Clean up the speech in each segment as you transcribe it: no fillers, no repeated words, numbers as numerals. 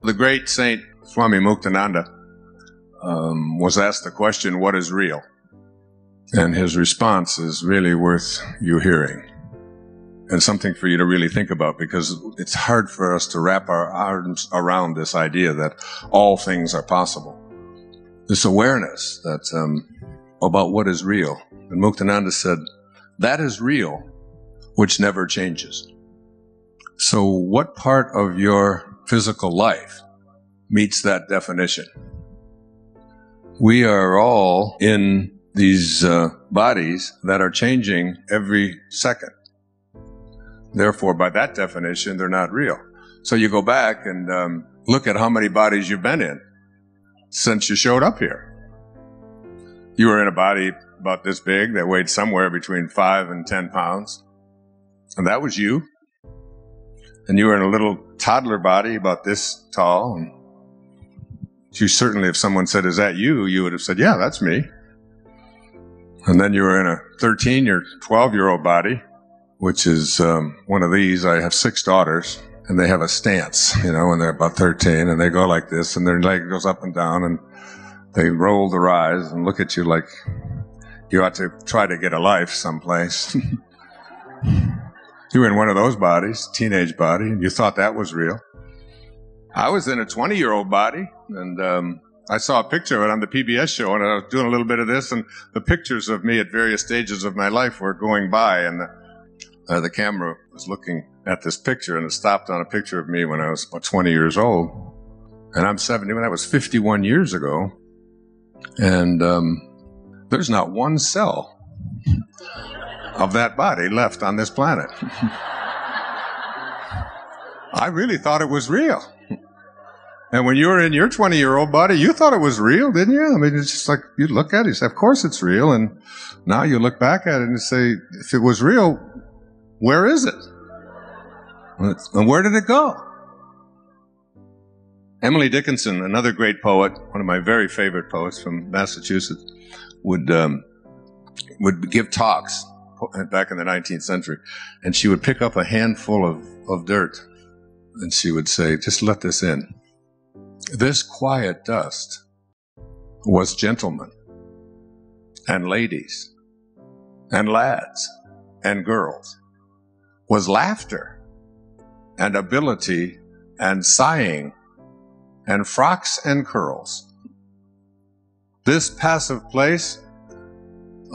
The great Saint Swami Muktananda was asked the question, what is real? And his response is really worth you hearing, and something for you to really think about, because it's hard for us to wrap our arms around this idea that all things are possible. This awareness that about what is real. And Muktananda said, that is real, which never changes. So what part of your physical life meets that definition? We are all in these bodies that are changing every second. Therefore, by that definition, they're not real. So you go back and look at how many bodies you've been in since you showed up here. You were in a body about this big that weighed somewhere between 5 and 10 pounds. And that was you. And you were in a little toddler body about this tall. And you certainly, if someone said, is that you? You would have said, yeah, that's me. And then you were in a 13 or 12-year-old body, which is one of these. I have 6 daughters, and they have a stance, when they're about 13, and they go like this, and their leg goes up and down, and they roll their eyes and look at you like you ought to try to get a life someplace. You were in one of those bodies, teenage body, and you thought that was real. I was in a 20-year-old body, and I saw a picture of it on the PBS show, and I was doing a little bit of this, and the pictures of me at various stages of my life were going by, and the camera was looking at this picture, and it stopped on a picture of me when I was about 20 years old. And I'm 70, when I was 51 years ago, and there's not one cell of that body left on this planet. I really thought it was real. And when you were in your 20-year-old body, you thought it was real, didn't you? I mean, it's just like you look at it, you say, of course it's real. And now you look back at it and say, if it was real, where is it? And where did it go? Emily Dickinson, another great poet, one of my very favorite poets from Massachusetts, would give talks back in the 19th century. And she would pick up a handful of dirt, and she would say, just let this in. This quiet dust was gentlemen and ladies and lads and girls, was laughter and ability and sighing and frocks and curls. This passive place,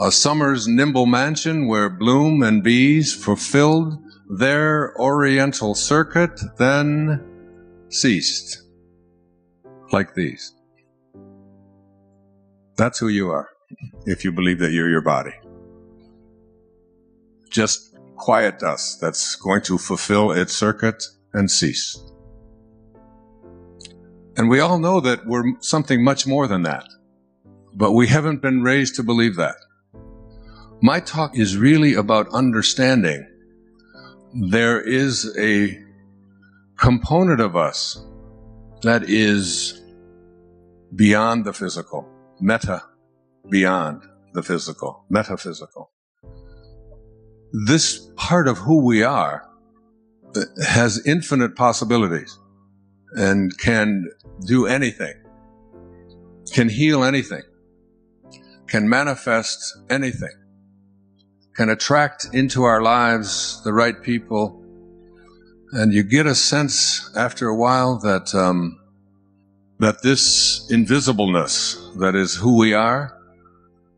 a summer's nimble mansion where bloom and bees fulfilled their oriental circuit, then ceased. Like these. That's who you are, if you believe that you're your body. Just quiet dust that's going to fulfill its circuit and cease. And we all know that we're something much more than that, but we haven't been raised to believe that. My talk is really about understanding there is a component of us that is beyond the physical, beyond the physical, metaphysical. This part of who we are has infinite possibilities and can do anything, can heal anything, can manifest anything, can attract into our lives the right people. And you get a sense after a while that that this invisibleness that is who we are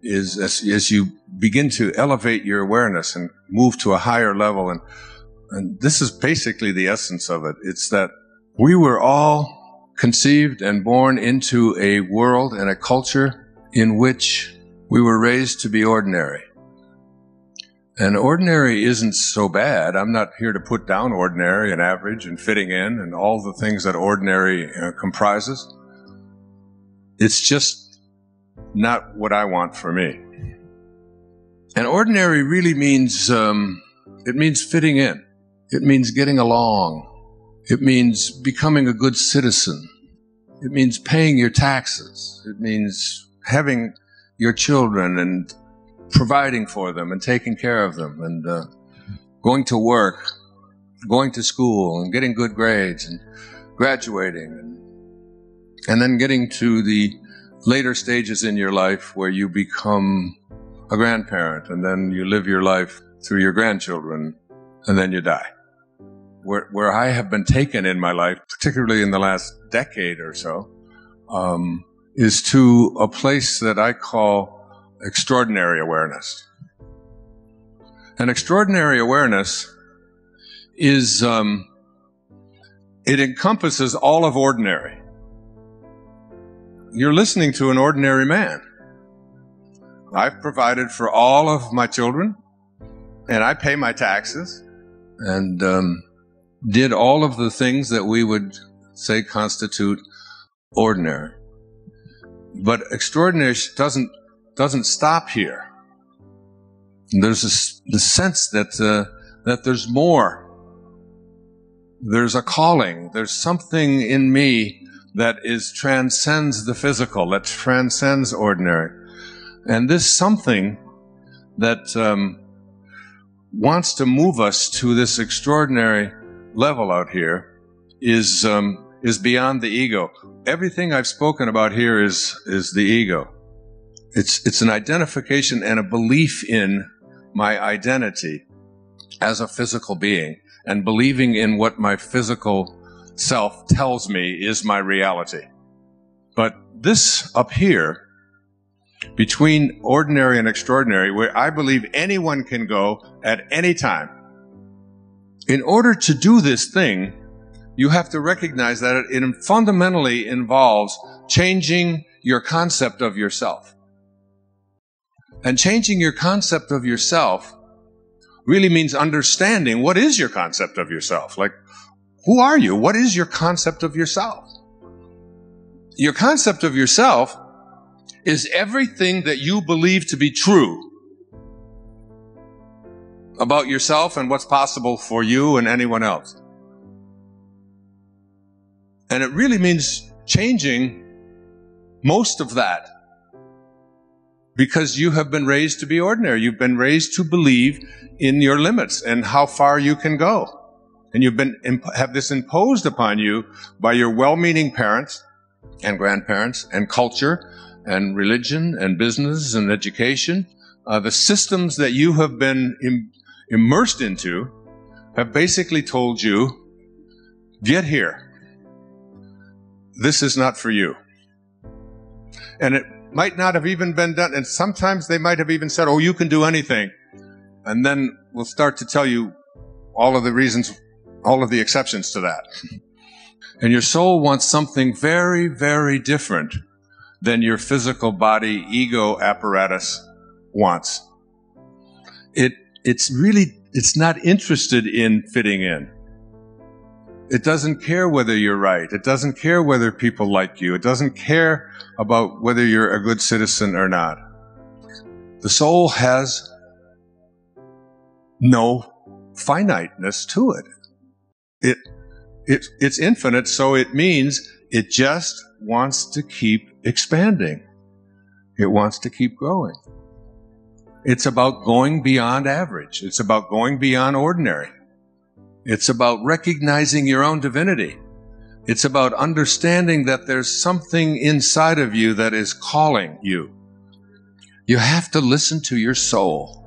is, as you begin to elevate your awareness and move to a higher level, and this is basically the essence of it. It's that we were all conceived and born into a world and a culture in which we were raised to be ordinary. And ordinary isn't so bad. I'm not here to put down ordinary and average and fitting in and all the things that ordinary comprises. It's just not what I want for me. And ordinary really means, it means fitting in. It means getting along. It means becoming a good citizen. It means paying your taxes. It means having your children and providing for them and taking care of them and going to work, going to school and getting good grades and graduating and And then getting to the later stages in your life where you become a grandparent, and then you live your life through your grandchildren, and then you die. Where I have been taken in my life, particularly in the last decade or so, is to a place that I call extraordinary awareness. And extraordinary awareness is, it encompasses all of ordinary. You're listening to an ordinary man. I've provided for all of my children, and I pay my taxes, and did all of the things that we would say constitute ordinary. But extraordinary doesn't stop here. There's the sense that there's more. There's a calling. There's something in me that transcends the physical, that transcends ordinary. And this something that wants to move us to this extraordinary level out here is beyond the ego. Everything I've spoken about here is the ego. It's an identification and a belief in my identity as a physical being, and believing in what my physical self tells me is my reality. But this up here, between ordinary and extraordinary, where I believe anyone can go at any time, in order to do this thing, you have to recognize that it fundamentally involves changing your concept of yourself. And changing your concept of yourself really means understanding what is your concept of yourself. Like, who are you? What is your concept of yourself? Your concept of yourself is everything that you believe to be true about yourself and what's possible for you and anyone else. And it really means changing most of that, because you have been raised to be ordinary. You've been raised to believe in your limits and how far you can go. And you've have this imposed upon you by your well-meaning parents and grandparents and culture and religion and business and education. The systems that you have been immersed into have basically told you, get here. This is not for you. And it might not have even been done. And sometimes they might have even said, oh, you can do anything. And then we'll start to tell you all of the reasons, all of the exceptions to that. And your soul wants something very, very different than your physical body ego apparatus wants. It's not interested in fitting in. It doesn't care whether you're right. It doesn't care whether people like you. It doesn't care about whether you're a good citizen or not. The soul has no finiteness to it. It's infinite, so it means it just wants to keep expanding. It wants to keep growing. It's about going beyond average. It's about going beyond ordinary. It's about recognizing your own divinity. It's about understanding that there's something inside of you that is calling you. You have to listen to your soul.